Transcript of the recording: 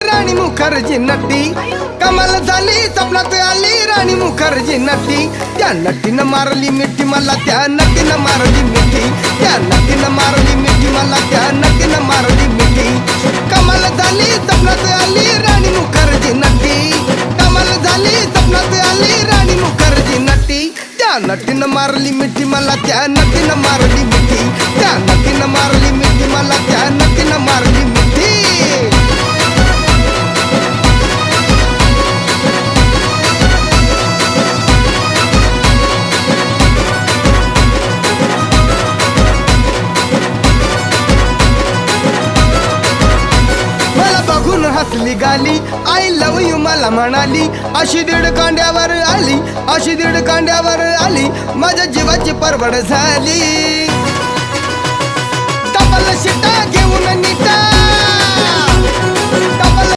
राणी मुखर्जी नटी कमाल झाली स्वप्नात आली राणी मुखर्जी नटी त्या नटीनं मारली मिठी मला त्या नटीनं मारली मिठी त्या नटीनं मारली मिठी मला त्या नटीनं मारली मिठी कमाल झाली स्वप्नात आली राणी मुखर्जी नटी कमाल झाली स्वप्नात आली राणी मुखर्जी नटी त्या नटीनं मारली मिठी मला त्या नटीनं मारली मिठी त्या नटीनं मारली मिठी मला त्या नटीनं मारली मिठी हसली गाली आय लव यू मला म्हणाली अशी दीड कांड्यावर आली अशी दीड कांड्यावर आली माझ्या जीवाची परवड झाली डबल शिटा घेऊन नीटा